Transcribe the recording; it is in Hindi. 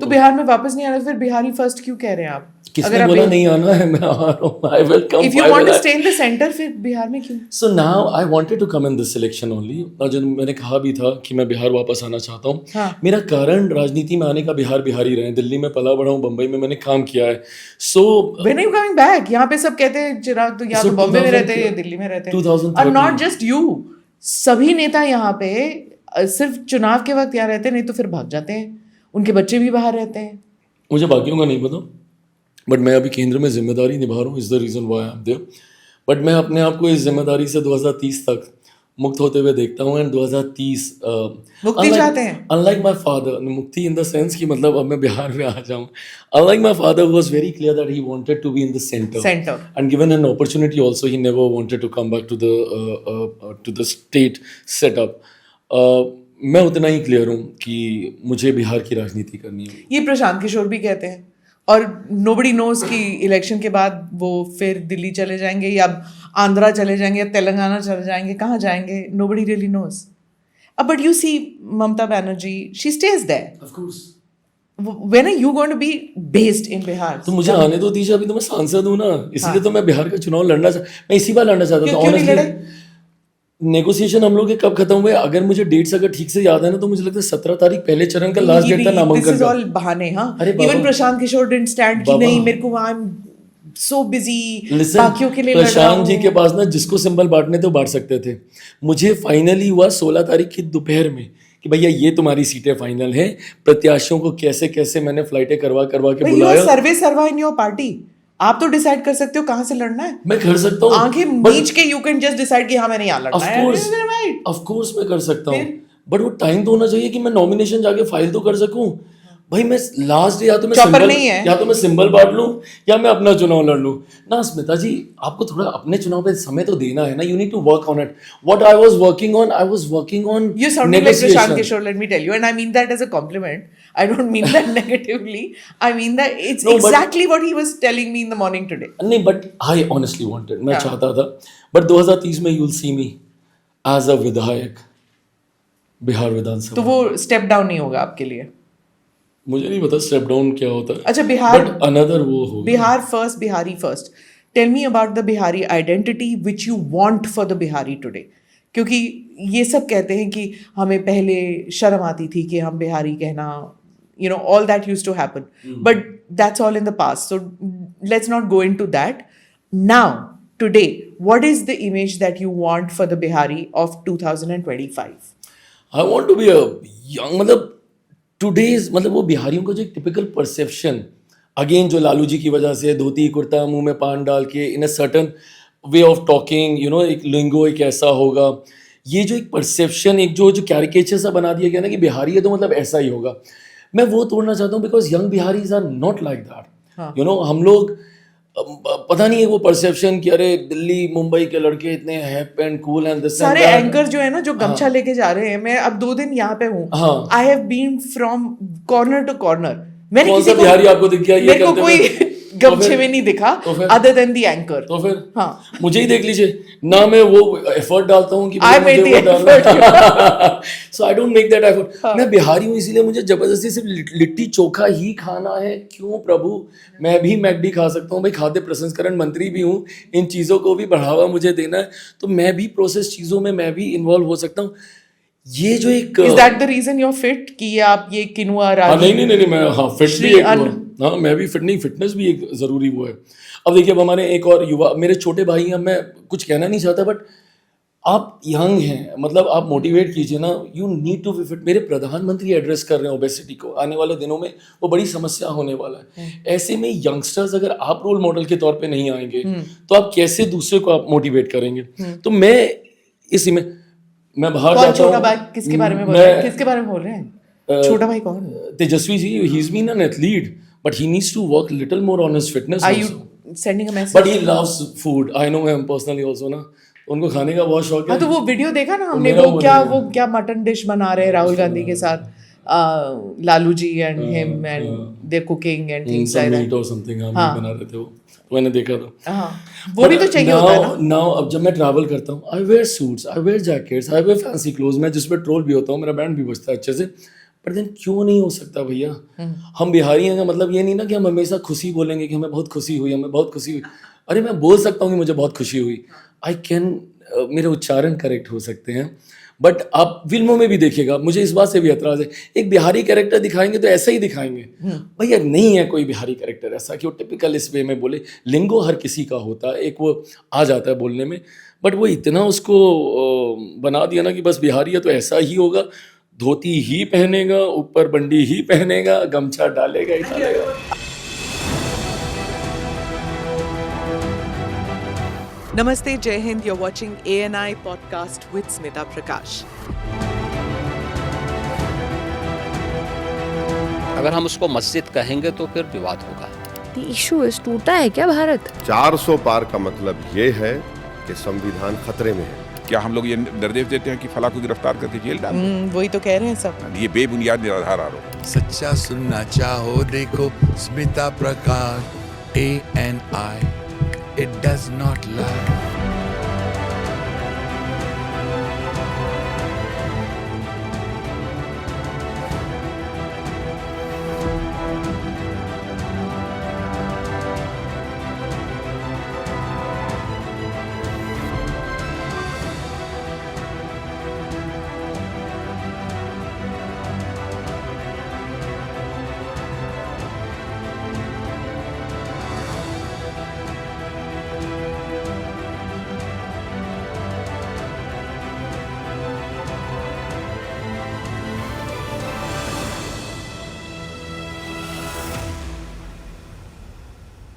तो बिहार में वापस नहीं आना, फिर बिहारी फर्स्ट क्यों कह रहे हैं आप? किसने बोला नहीं आना है? मैं आ रहा हूँ, I will come. If you want to stay in the center, फिर बिहार में क्यों? So now I wanted to come in this election only. और जब मैंने कहा भी था कि मैं बिहार वापस आना चाहता हूँ, हाँ. मेरा कारण राजनीति में आने का बिहारी रहे। दिल्ली में पला बड़ा हूँ, बम्बई में मैंने काम किया है। So when are you coming back? यहाँ पे सब कहते हैं चिराग तो या तो बॉम्बे में रहते हैं या दिल्ली में रहते हैं। 2013 और नॉट जस्ट यू, सभी नेता यहाँ पे सिर्फ चुनाव के वक्त यहाँ रहते हैं, नहीं तो फिर भाग जाते हैं। उनके बच्चे भी बाहर रहते हैं। मुझे बाकियों का नहीं पता, बट मैं अभी केंद्र में जिम्मेदारी निभा रहा हूँ, is the reason why I am there. But मैं अपने आप को इस जिम्मेदारी से 2030 तक मुक्त होते हुए देखता हूँ। एंड 2030 मुक्ति चाहते हैं? अनलाइक माय फादर, मुक्ति इन द सेंस कि मतलब अब मैं बिहार में आ जाऊँ। Unlike my father who was very clear that he wanted to be in the centre and given an opportunity also he never wanted to come back to the state setup. मैं उतना ही क्लियर हूँ कि मुझे बिहार की राजनीति करनी है। ये प्रशांत किशोर भी कहते हैं, और नोबडी नोज कि इलेक्शन के बाद वो फिर दिल्ली चले जाएंगे या आंध्रा चले जाएंगे या तेलंगाना चले जाएंगे, कहाँ जाएंगे, nobody really knows. But you see Mamata Banerjee, she stays there. Of course. When are you going to be based in Bihar? तो मुझे आने दो दीजिए, अभी तो मैं सांसद हूँ ना, इसलिए तो मैं बिहार का चुनाव लड़ना मैं इसी बार लड़ना चाहता था। क्यों नहीं लड़े? नेगोशिएशन हम लोग के कब खत्म हुए? अगर मुझे डेट्स अगर ठीक से याद है ना, तो मुझे लगता है 17 तारीख पहले चरण का लास्ट डेट था नामांकन का। दिस इज ऑल बहाने। हाँ, even Prashant Kishor didn't stand कि नहीं मेरे को, आई एम सो बिजी बाकियों के लिए लड़ रहा हूं। प्रशांत जी के पास ना जिसको सिंबल बांटने थे बांट सकते थे। मुझे फाइनली हुआ 16 तारीख की दोपहर में कि भैया ये तुम्हारी सीटें फाइनल है। प्रत्याशियों को कैसे कैसे मैंने फ्लाइटें करवा के बुलाया। सर्वे इन योर पार्टी। आप तो डिसाइड कर सकते हो कहाँ से लड़ना है। मैं कर सकता हूँ आंखें मीच के यू कैन जस्ट डिसाइड कि हाँ मैंने यहाँ लड़ना है। ऑफ कोर्स मैं कर सकता हूँ, बट वो टाइम तो होना चाहिए कि मैं नॉमिनेशन जाके फाइल तो कर सकूं। भाई मैं लास्ट डे या तो मैं सिंबल बांट लूं या मैं अपना चुनाव लड़ लूं ना। स्मिता जी, आपको थोड़ा अपने चुनाव पे समय तो देना है ना। You need to work on it. What I was working on you sound like Prashant Kishore, let me tell you, and I mean that as a compliment. I don't mean that negatively. I mean that it's exactly what he was telling me in the morning today. नहीं, but I honestly wanted, मैं चाहता था, but 2030 में you'll see me as a विधायक बिहार विधानसभा। तो वो स्टेप डाउन नहीं होगा आपके लिए? मुझे नहीं पता स्टेप डाउन क्या होता है। अच्छा, बिहार बट अनदर वो होगा। Bihar first, Bihari first. Tell me about the Bihari identity which you want for the Bihari today. क्योंकि ये सब कहते हैं कि हमें पहले शर्म आती थी कि हम बिहारी कहना, you know, all that used to happen. But that's all in the past. So let's not go into that. Now, today, what is the image that you want for the Bihari of 2025? I want to be a young, मतलब today's, मतलब वो बिहारियों का जो एक टिपिकल परसेप्शन, अगेन जो लालू जी की वजह से धोती कुर्ता मुंह में पान डाल के in a certain way of talking, you know, एक लिंगो एक ऐसा होगा। ये जो एक परसेप्शन, एक जो कैरिकेचर सा बना दिया गया ना कि बिहारी है तो मतलब ऐसा ही होगा, मैं वो तोड़ना चाहता हूँ। Because young Biharis are not like that. You know, हम लोग पता नहीं है वो परसेप्शन कि अरे दिल्ली मुंबई के लड़के इतने हैप एंड कूल एंड दिस सारे एंकर जो है ना जो गमछा लेके जा रहे हैं। मैं अब 2 दिन यहाँ पे हूँ। I have been from corner to corner. मैंने किसी को बिहारी आपको दिख गया? मेरे को कोई गमछे में नहीं दिखा अदर देन द एंकर। तो फिर हाँ, मुझे ही देख लीजिए ना, मैं वो एफर्ट डालता हूँ कि I made the effort. So I don't make that effort. मैं बिहारी हूँ इसीलिए मुझे जबरदस्ती सिर्फ लिट्टी चोखा ही खाना है। क्यों प्रभु, मैं भी मैकडी खा सकता हूँ भाई, खाद्य प्रसंस्करण मंत्री भी हूँ, इन चीज़ों को भी बढ़ावा मुझे देना है, तो मैं भी प्रोसेस चीज़ों में मैं भी इन्वॉल्व हो सकता हूँ। ये जो एक Is that the reason you're fit कि आप ये किनुआ रागी? नहीं मैं फिट भी एक हाँ, मैं भी फिट नहीं, फिटनेस भी एक जरूरी वो है। अब देखिए, अब हमारे एक और युवा मेरे छोटे भाई हैं, मैं कुछ कहना नहीं चाहता, बट आप यंग हैं, मतलब आप मोटिवेट कीजिए ना। You need to be fit. मेरे प्रधानमंत्री एड्रेस कर रहे हैं ओबेसिटी को, आने वाले दिनों में वो बड़ी समस्या होने वाला है। ऐसे में यंगस्टर्स अगर आप रोल मॉडल के तौर पे नहीं आएंगे तो आप कैसे दूसरे को आप मोटिवेट करेंगे? तो मैं इसी में मैं बाहर जाता हूँ। छोटा भाई किसके बारे में बोल रहे हैं? किसके बारे में बोल रहे हैं? छोटा भाई कौन? Tejashwi ji, he is been an athlete but he needs to work little more on his fitness Are also. you sending a message? But he loves food. I know him personally also ना, उनको खाने का बहुत शौक है। हाँ, तो वो वीडियो देखा ना हमने, वो क्या मटन डिश बना रहे हैं राहुल गांधी के साथ, Lalu ji and him and their cooking and things like that और समथिंग हम बना रहे थे वो, तो मैंने देखा था। हाँ, वो भी तो चाहिए होता है ना। नाउ अब जब मैं ट्रैवल करता हूँ, I wear suits, I wear jackets, I wear fancy clothes, मैं जिस पे ट्रोल भी होता हूँ, मेरा बैंड भी बजता है अच्छे से, बट देन क्यों नहीं हो सकता भैया? हम बिहारी हैं का मतलब ये नहीं ना कि हम हमेशा खुशी बोलेंगे कि हमें बहुत खुशी हुई, हमें बहुत खुशी हुई। अरे मैं बोल सकता हूँ कि मुझे बहुत खुशी हुई, आई कैन, मेरे उच्चारण करेक्ट हो सकते हैं। बट आप फिल्मों में भी देखिएगा, मुझे इस बात से भी एतराज है, एक बिहारी कैरेक्टर दिखाएंगे तो ऐसा ही दिखाएंगे। भैया नहीं है कोई बिहारी कैरेक्टर ऐसा कि वो टिपिकल इस वे में बोले। लिंगो हर किसी का होता है, एक वो आ जाता है बोलने में, बट वो इतना उसको बना दिया ना कि बस बिहारी है तो ऐसा ही होगा, धोती ही पहनेगा, ऊपर बंडी ही पहनेगा, गमछा डालेगा ही डालेगा। Namaste, Jai Hind. You're watching ANI podcast with Smita Prakash. अगर हम उसको मस्जिद कहेंगे तो फिर विवाद होगा। इशू है, टूटा है क्या भारत? 400 पार का मतलब ये है कि संविधान खतरे में है। क्या हम लोग ये निर्देश देते हैं कि फला को गिरफ्तार करके जेल डाल दो? वही तो कह रहे हैं सब। ये बेबुनियाद निराधार आरोप। सच्चा सुनना चाहो देखो स्मिता प्रकाश ANI, it does not lie।